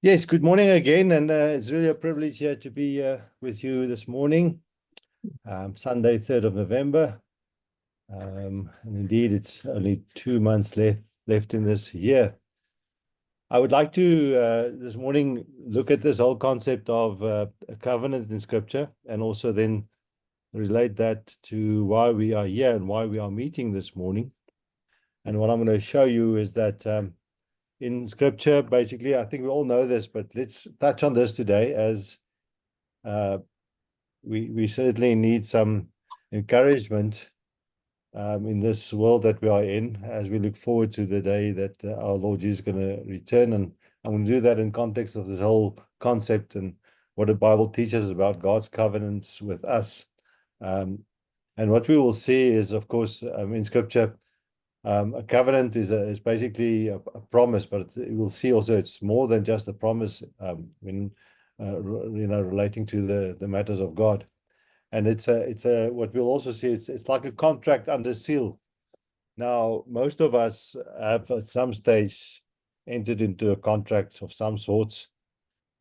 Yes, good morning again, and it's really a privilege here to be with you this morning, Sunday, 3rd of November. And indeed, it's only 2 months left in this year. I would like to this morning look at this whole concept of a covenant in Scripture, and also then relate that to why we are here and why we are meeting this morning. And what I'm going to show you is that in Scripture, basically, I think we all know this, but let's touch on this today as we certainly need some encouragement in this world that we are in as we look forward to the day that our Lord Jesus is going to return. And I'm going to do that in context of this whole concept and what the Bible teaches about God's covenants with us. Um, and what we will see is, of course, in Scripture, a covenant is basically a promise, but we'll see also it's more than just a promise when relating to the matters of God. And it's what we'll also see, it's like a contract under seal. Now, most of us have at some stage entered into a contract of some sorts.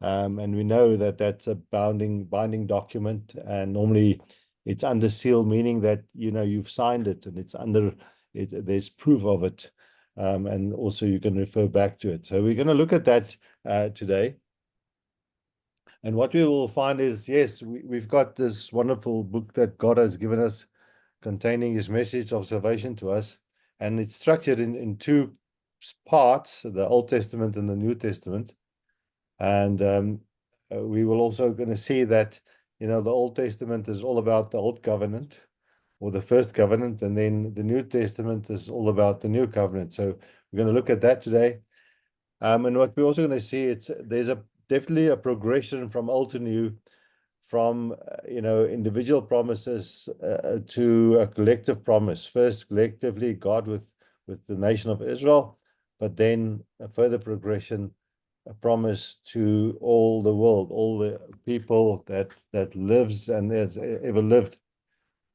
And we know that that's a binding document, and normally it's under seal, meaning that you've signed it and it's under it, there's proof of it. And also you can refer back to it. So we're going to look at that today. And what we will find is, yes, we've got this wonderful book that God has given us containing his message of salvation to us. And it's structured in two parts, the Old Testament and the New Testament. And we will also going to see that, the Old Testament is all about the Old Covenant or the first covenant. And then the New Testament is all about the new covenant. So we're going to look at that today. And what we're also going to see, there's definitely a progression from old to new, from individual promises to a collective promise. First, collectively, God with the nation of Israel, but then a further progression, a promise to all the world, all the people that lives and has ever lived.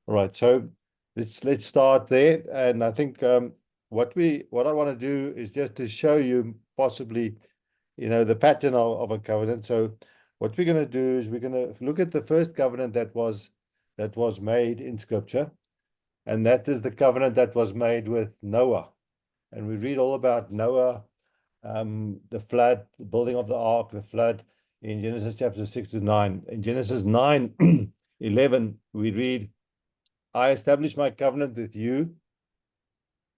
All right, so let's start there, and I think what I want to do is just to show you possibly the pattern of a covenant. So what we're going to do is we're going to look at the first covenant that was made in Scripture, and that is the covenant that was made with Noah. And we read all about Noah, the flood, the building of the ark, the flood in Genesis chapter 6 to 9. In Genesis 9, 11, we read, I establish my covenant with you.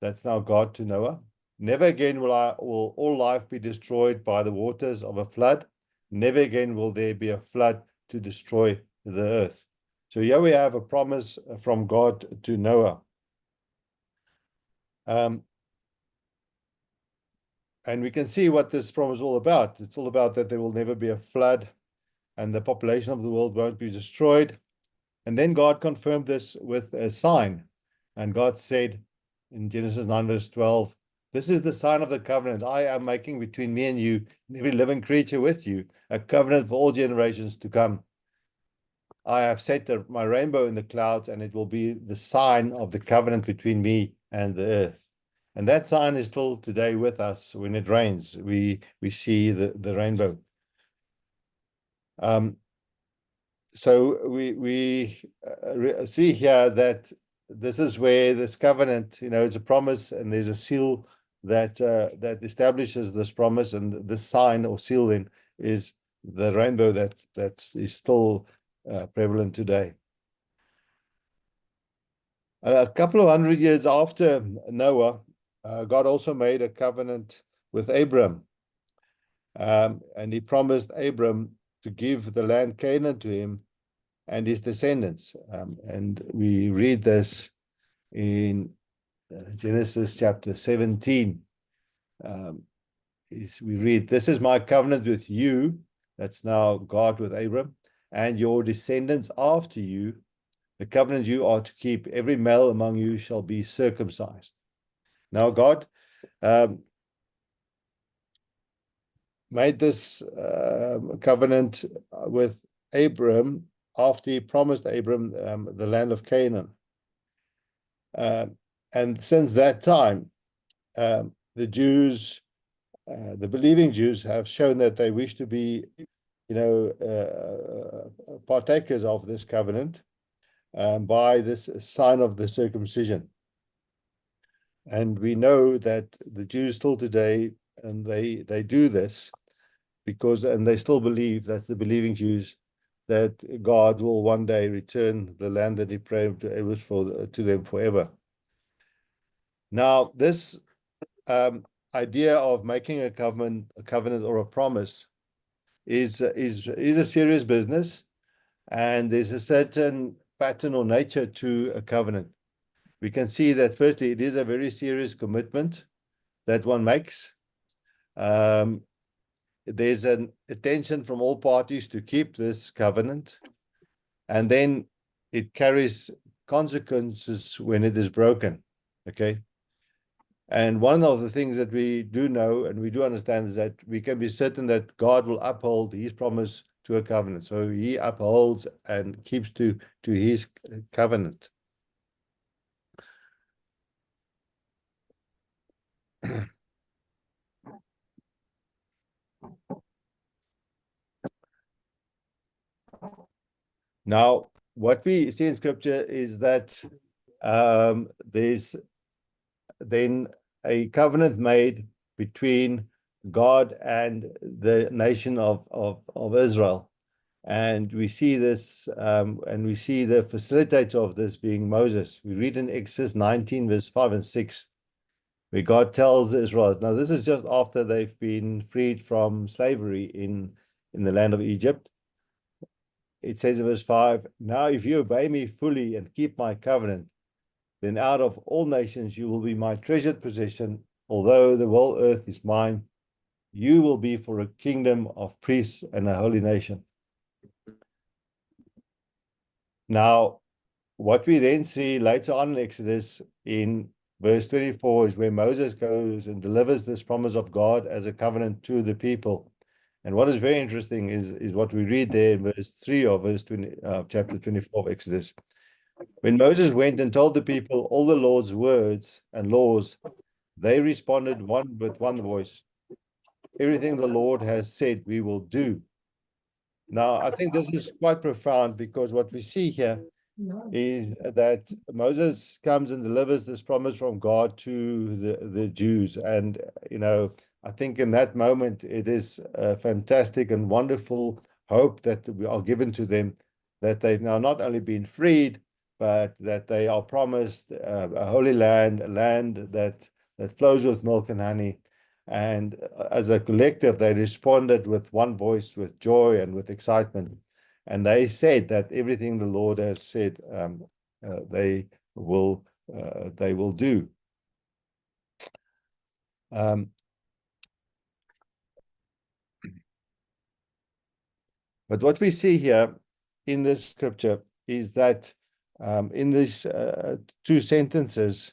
That's now God to Noah. Never again will all life be destroyed by the waters of a flood. Never again will there be a flood to destroy the earth. So here we have a promise from God to Noah. And we can see what this promise is all about. It's all about that there will never be a flood and the population of the world won't be destroyed. And then God confirmed this with a sign. And God said in Genesis 9, verse 12, this is the sign of the covenant I am making between me and you, and every living creature with you, a covenant for all generations to come. I have set my rainbow in the clouds, and it will be the sign of the covenant between me and the earth. And that sign is still today with us. When it rains, we see the rainbow. So we see here that this is where this covenant, it's a promise, and there's a seal that establishes this promise, and this sign or seal then is the rainbow that is still prevalent today. A couple of 100 years after Noah, God also made a covenant with Abram, and he promised Abram to give the land Canaan to him and his descendants. And we read this in Genesis chapter 17. We read, this is my covenant with you, that's now God with Abram, and your descendants after you, the covenant you are to keep. Every male among you shall be circumcised. Now God made this covenant with Abram after he promised Abram the land of Canaan. And since that time, the Jews the believing Jews have shown that they wish to be, partakers of this covenant by this sign of the circumcision. And we know that the Jews still today, and they do this because, and they still believe, that's the believing Jews, that God will one day return the land that he promised to them forever. Now, this idea of making a covenant or a promise is a serious business, and there's a certain pattern or nature to a covenant. We can see that firstly, it is a very serious commitment that one makes. There's an attention from all parties to keep this covenant, and then it carries consequences when it is broken. Okay. And one of the things that we do know and we do understand is that we can be certain that God will uphold his promise to a covenant. So he upholds and keeps to his covenant. Now, what we see in scripture is that there's then a covenant made between God and the nation of Israel. And we see this, and we see the facilitator of this being Moses. We read in Exodus 19, verse 5 and 6, where God tells the Israelites, now this is just after they've been freed from slavery in the land of Egypt. It says in verse 5, now if you obey me fully and keep my covenant, then out of all nations you will be my treasured possession. Although the whole earth is mine, you will be for a kingdom of priests and a holy nation. Now, what we then see later on in Exodus in verse 24 is where Moses goes and delivers this promise of God as a covenant to the people. And what is very interesting is what we read there in verse 3 of verse 20, chapter 24 of Exodus. When Moses went and told the people all the Lord's words and laws, they responded with one voice, everything the Lord has said we will do. Now, I think this is quite profound, because what we see here is that Moses comes and delivers this promise from God to the Jews. And, I think in that moment, it is a fantastic and wonderful hope that we are given to them, that they've now not only been freed, but that they are promised a holy land, a land that flows with milk and honey. And as a collective, they responded with one voice, with joy and with excitement. And they said that everything the Lord has said, they will do. But what we see here in this scripture is that in these two sentences,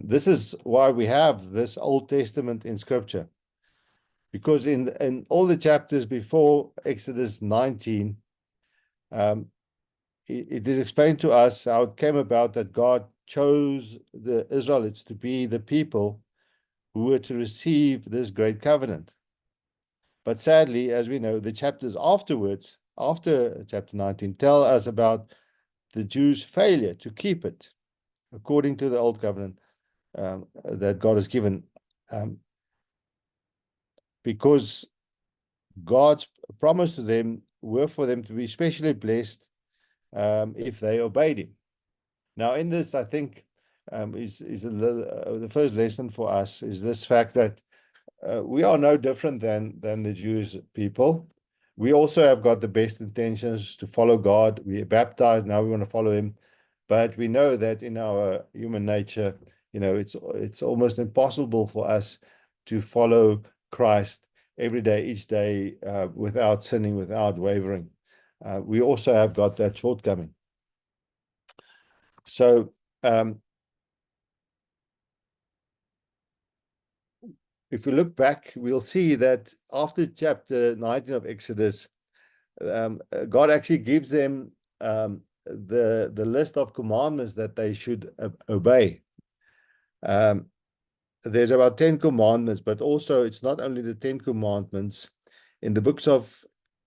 this is why we have this Old Testament in scripture. Because in all the chapters before Exodus 19, it is explained to us how it came about that God chose the Israelites to be the people who were to receive this great covenant. But sadly, as we know, the chapters afterwards, after chapter 19, tell us about the Jews' failure to keep it according to the old covenant that God has given, because God's promise to them were for them to be specially blessed if they obeyed him. Now, in this, I think the first lesson for us is this fact that we are no different than the Jewish people. We also have got the best intentions to follow God. We are baptized, now we want to follow him. But we know that in our human nature, it's almost impossible for us to follow Christ every day, each day, without sinning, without wavering. We also have got that shortcoming. So if we look back, we'll see that after chapter 19 of Exodus, God actually gives them the list of commandments that they should obey. there's about 10 commandments, but also it's not only the 10 commandments. In the books of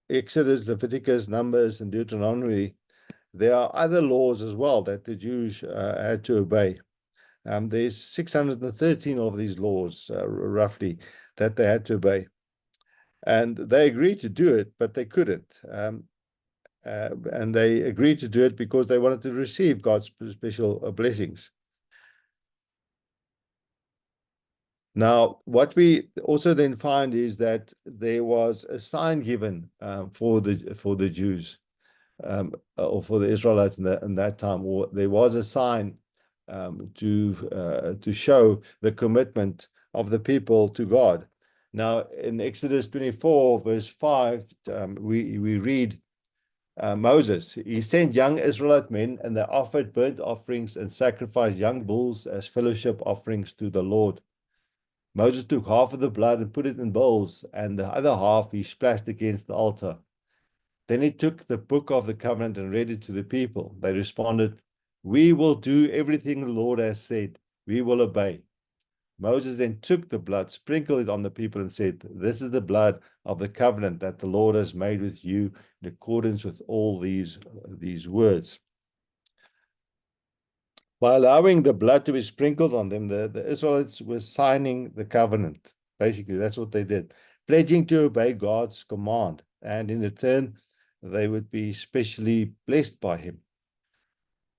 Exodus, Leviticus, Numbers, and Deuteronomy, there are other laws as well that the Jews had to obey. There's 613 of these laws, roughly, that they had to obey. And they agreed to do it, but they couldn't. And they agreed to do it because they wanted to receive God's special blessings. Now, what we also then find is that there was a sign given for the Jews, or for the Israelites in that time, or there was a sign to show the commitment of the people to God. Now, in Exodus 24, verse 5, we read Moses, he sent young Israelite men, and they offered burnt offerings and sacrificed young bulls as fellowship offerings to the Lord. Moses took half of the blood and put it in bowls, and the other half he splashed against the altar. Then he took the book of the covenant and read it to the people. They responded, "We will do everything the Lord has said. We will obey." Moses then took the blood, sprinkled it on the people, and said, "This is the blood of the covenant that the Lord has made with you in accordance with all these words." By allowing the blood to be sprinkled on them, the Israelites were signing the covenant. Basically, that's what they did, pledging to obey God's command. And in return, they would be specially blessed by him.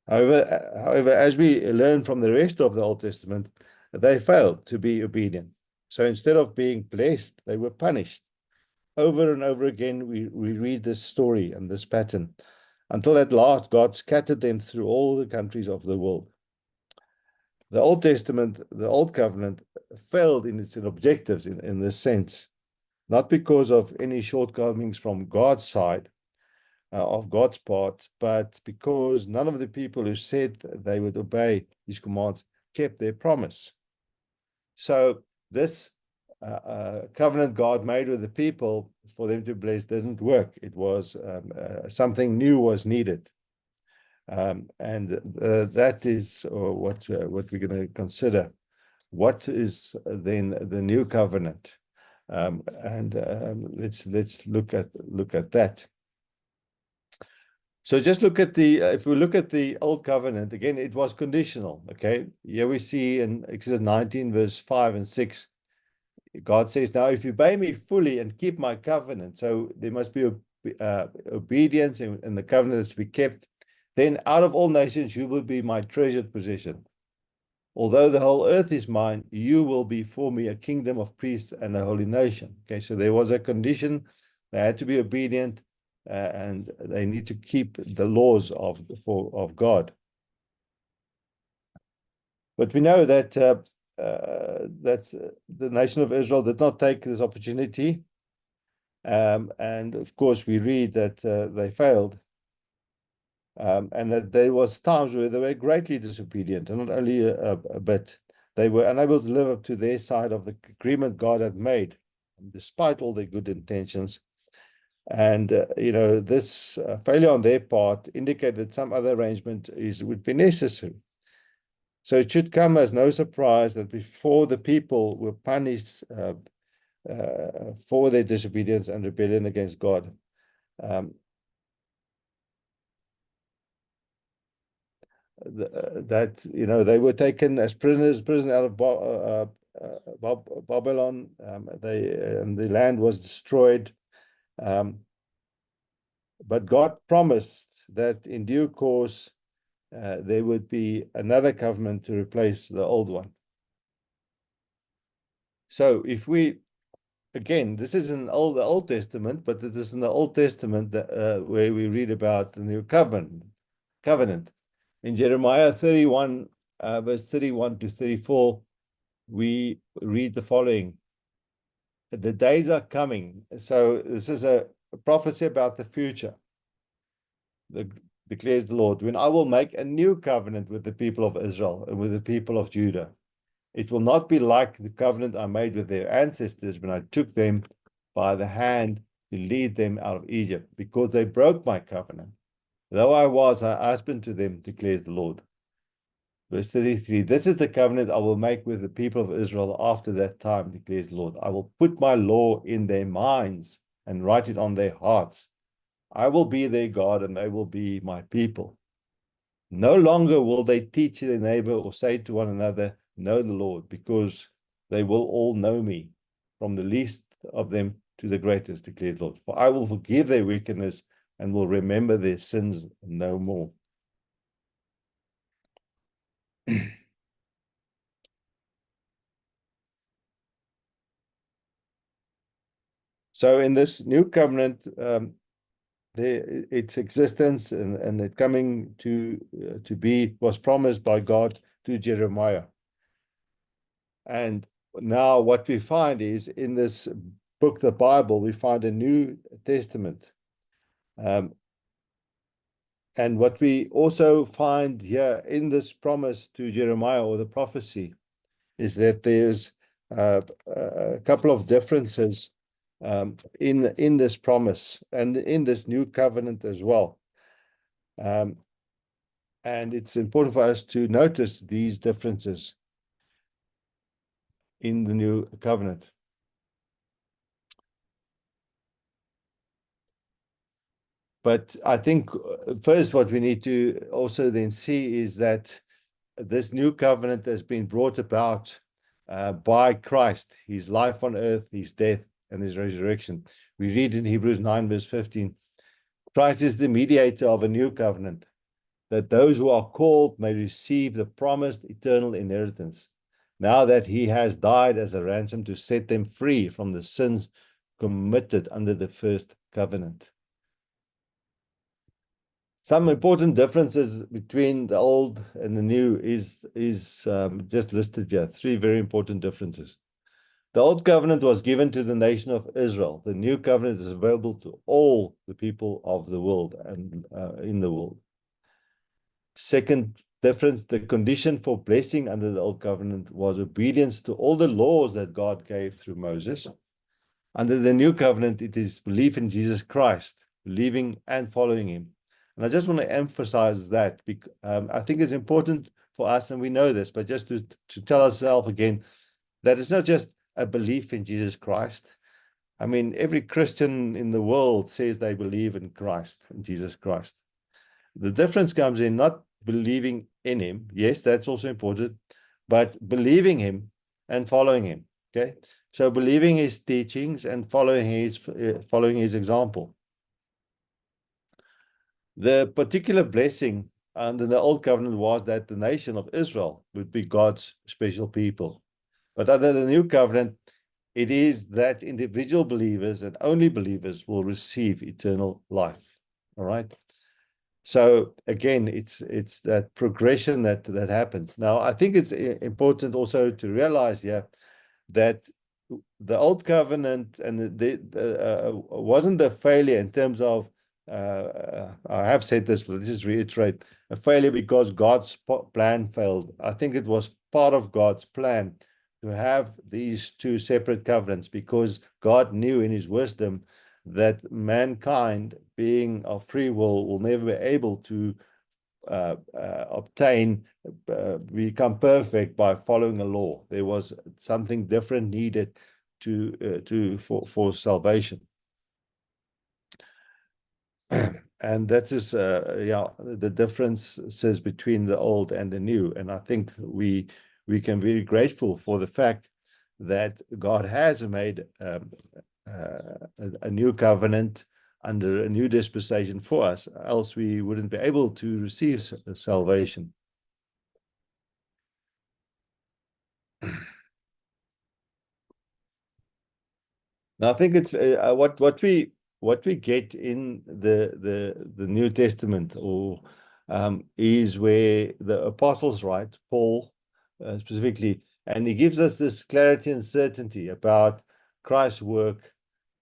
However, as we learn from the rest of the Old Testament, they failed to be obedient. So instead of being blessed, they were punished. Over and over again, we read this story and this pattern, until at last God scattered them through all the countries of the world. The Old Testament, the Old Covenant, failed in its objectives in this sense, not because of any shortcomings from God's side, of God's part, but because none of the people who said they would obey his commands kept their promise. So this covenant God made with the people for them to bless didn't work. It was something new was needed. And that is what we're going to consider. What is then the new covenant? Let's look at that. So just look at if we look at the old covenant again, it was conditional. Okay, here we see in Exodus 19 verse 5 and 6, God says, "Now if you obey me fully and keep my covenant," so there must be obedience and the covenant to be kept, "then out of all nations you will be my treasured possession. Although the whole earth is mine, you will be for me a kingdom of priests and a holy nation." Okay, so there was a condition. They had to be obedient, and they need to keep the laws of God. But we know that the nation of Israel did not take this opportunity, and of course we read that they failed. And that there was times where they were greatly disobedient, and not only a bit. They were unable to live up to their side of the agreement God had made, despite all their good intentions. And this failure on their part indicated that some other arrangement would be necessary. So it should come as no surprise that before the people were punished for their disobedience and rebellion against God, that they were taken as prison out of Babylon. And the land was destroyed. But God promised that in due course there would be another covenant to replace the old one. So if we, again, this is in the Old Testament, but it is in the Old Testament that, where we read about the new covenant. In Jeremiah 31, verse 31 to 34, we read the following: "The days are coming." So this is a prophecy about the future. Declares the Lord, "when I will make a new covenant with the people of Israel and with the people of Judah. It will not be like the covenant I made with their ancestors when I took them by the hand to lead them out of Egypt, because they broke my covenant. Though I was a husband to them, declares the Lord. Verse 33, this is the covenant I will make with the people of Israel after that time, declares the Lord. I will put my law in their minds and write it on their hearts. I will be their God and they will be my people. No longer will they teach their neighbor or say to one another, know the Lord, because they will all know me, from the least of them to the greatest, declared the Lord. For I will forgive their wickedness and will remember their sins no more. So in this new covenant, its existence and it coming to be was promised by God to Jeremiah. And now what we find is in this book, the Bible, we find a New Testament. And what we also find here in this promise to Jeremiah, or the prophecy, is that there's a couple of differences in this promise and in this new covenant as well. And it's important for us to notice these differences in the new covenant. But I think first what we need to also then see is that this new covenant has been brought about by Christ, his life on earth, his death, and his resurrection. We read in Hebrews 9, verse 15, Christ is the mediator of a new covenant, that those who are called may receive the promised eternal inheritance, now that he has died as a ransom to set them free from the sins committed under the first covenant. Some important differences between the old and the new is just listed here. Three very important differences. The old covenant was given to the nation of Israel. The new covenant is available to all the people of the world and in the world. Second difference, the condition for blessing under the old covenant was obedience to all the laws that God gave through Moses. Under the new covenant, it is belief in Jesus Christ, believing and following him. And I just want to emphasize that because I think it's important for us, and we know this, but just to tell ourselves again that it's not just a belief in Jesus Christ. I mean, every Christian in the world says they believe in Christ, in Jesus Christ. The difference comes in not believing in him. Yes, that's also important, but believing him and following him. Okay, so believing his teachings and following his example. The particular blessing under the old covenant was that the nation of Israel would be God's special people. But under the new covenant, it is that individual believers and only believers will receive eternal life. All right. So again, it's that progression that happens. Now, I think it's important also to realize here that the old covenant and wasn't a failure in terms of I have said this, but let's just reiterate, a failure because God's plan failed. I think it was part of God's plan to have these two separate covenants because God knew in his wisdom that mankind, being of free will never be able to become perfect by following a law. There was something different needed for salvation. And that is the differences between the old and the new. And I think we can be very grateful for the fact that God has made a new covenant under a new dispensation for us, else we wouldn't be able to receive salvation. Now, I think it's what we get in the New Testament, or is where the apostles write, Paul specifically, and he gives us this clarity and certainty about Christ's work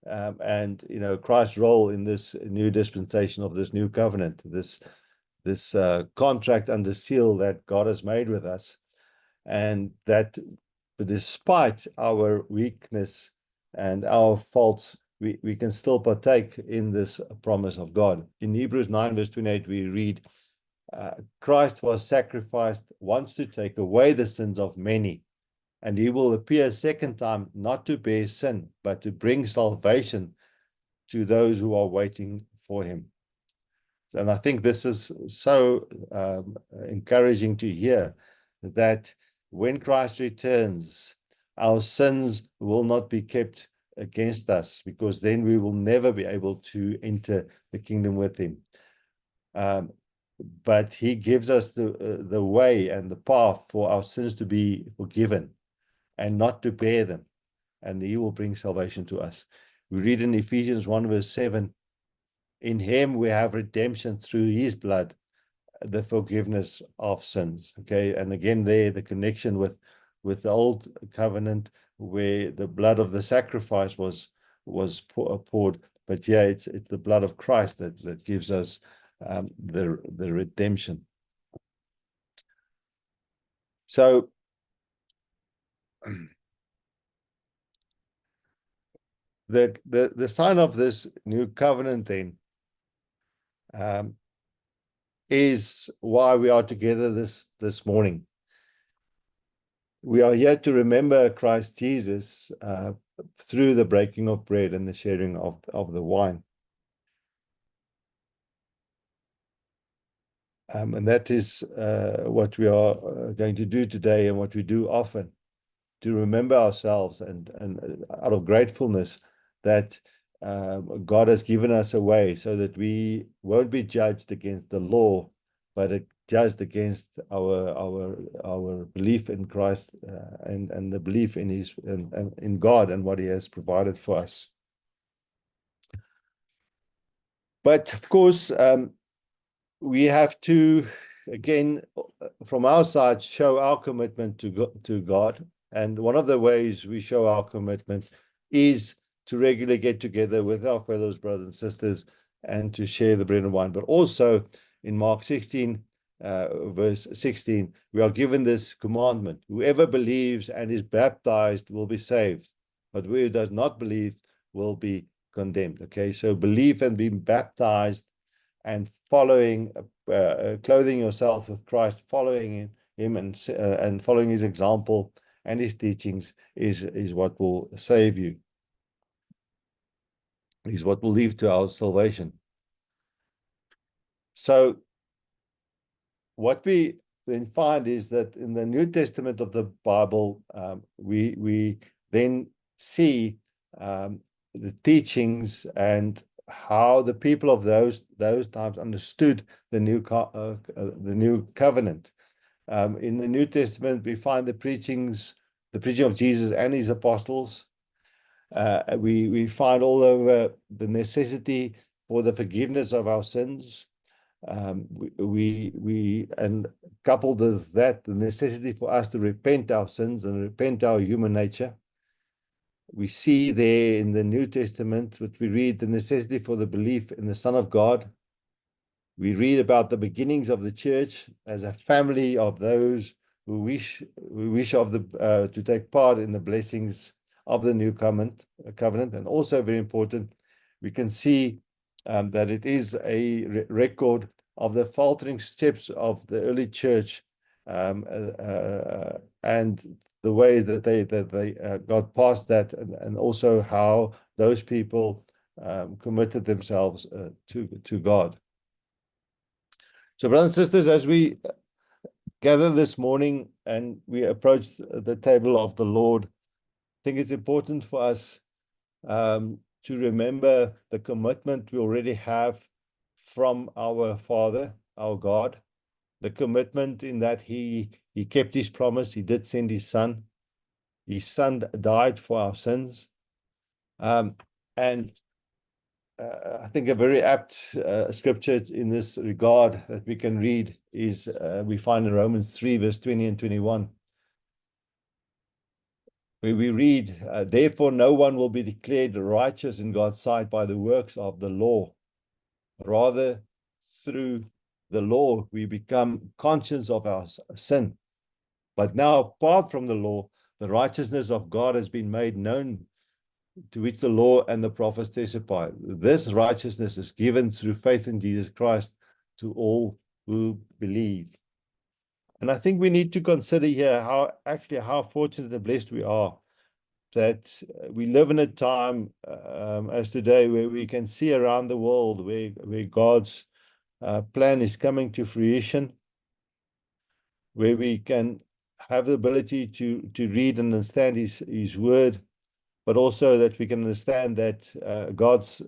and Christ's role in this new dispensation of this new covenant, this contract under seal that God has made with us, and that despite our weakness and our faults, we can still partake in this promise of God. In Hebrews 9, verse 28, we read, Christ was sacrificed once to take away the sins of many, and he will appear a second time, not to bear sin, but to bring salvation to those who are waiting for him. And I think this is so encouraging to hear, that when Christ returns, our sins will not be kept against us, because then we will never be able to enter the kingdom with him. But he gives us the way and the path for our sins to be forgiven and not to bear them. And he will bring salvation to us. We read in Ephesians 1 verse 7, in him we have redemption through his blood, the forgiveness of sins. Okay, and again there, the connection with the old covenant, where the blood of the sacrifice was poured. But yeah, it's the blood of Christ that gives us the redemption. So the sign of this new covenant then is why we are together this morning. We are here to remember Christ Jesus through the breaking of bread and the sharing of the wine. And that is what we are going to do today, and what we do often, to remember ourselves and out of gratefulness that God has given us a way so that we won't be judged against the law, but judged against our belief in Christ and the belief in in God and what he has provided for us. But of course, we have to, again, from our side, show our commitment to God. And one of the ways we show our commitment is to regularly get together with our fellow brothers and sisters and to share the bread and wine. But also in Mark 16, verse 16, we are given this commandment: whoever believes and is baptized will be saved, but whoever does not believe will be condemned. Okay, so believe and being baptized and following, clothing yourself with Christ, following him and following his example and his teachings is what will save you, is what will lead to our salvation. So what we then find is that in the New Testament of the Bible, we then see the teachings and how the people of those times understood the new covenant. In the New Testament, we find the preaching of Jesus and his apostles. We find all over the necessity for the forgiveness of our sins. And coupled with that, the necessity for us to repent our sins and repent our human nature. We see there in the New Testament, what we read, the necessity for the belief in the Son of God. We read about the beginnings of the church as a family of those who wish to take part in the blessings of the new covenant. And also very important, we can see that it is a record of the faltering steps of the early church, and the way that they got past that, and also how those people committed themselves to God. So, brothers and sisters, as we gather this morning and we approach the table of the Lord, I think it's important for us to remember the commitment we already have from our Father, our God, the commitment in that he kept his promise. He did send his Son. His Son died for our sins. And I think a very apt scripture in this regard that we can read is we find in Romans 3, verse 20 and 21. Where we read, therefore no one will be declared righteous in God's sight by the works of the law. Rather, through the law, we become conscious of our sin. But now, apart from the law, the righteousness of God has been made known, to which the law and the prophets testify. This righteousness is given through faith in Jesus Christ to all who believe. And I think we need to consider here how fortunate and blessed we are that we live in a time as today where we can see around the world where God's plan is coming to fruition, where we can have the ability to read and understand his word, but also that we can understand that God's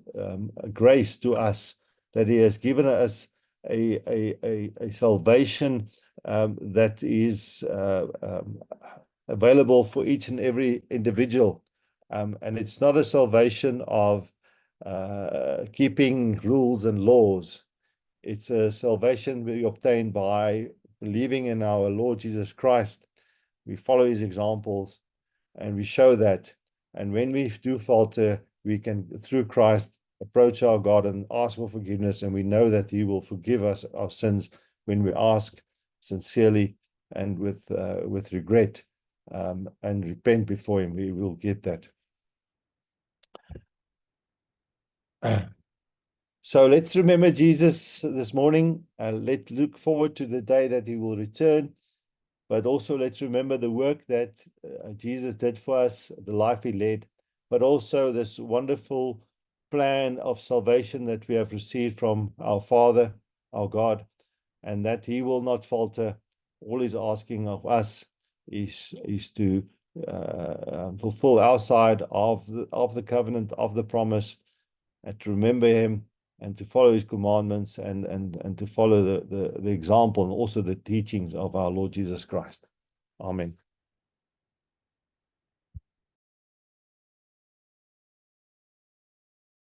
grace to us, that he has given us a salvation that is available for each and every individual. And it's not a salvation of keeping rules and laws. It's a salvation we obtain by believing in our Lord Jesus Christ. We follow his examples and we show that. And when we do falter, we can, through Christ, approach our God and ask for forgiveness. And we know that he will forgive us our sins when we ask sincerely and with regret and repent before him. We will get that. So let's remember Jesus this morning. Let's look forward to the day that he will return. But also let's remember the work that Jesus did for us, the life he led, but also this wonderful plan of salvation that we have received from our Father, our God, and that he will not falter. All he's asking of us is to fulfill our side of the covenant, of the promise, and to remember him and to follow his commandments and to follow the example and also the teachings of our Lord Jesus Christ. Amen.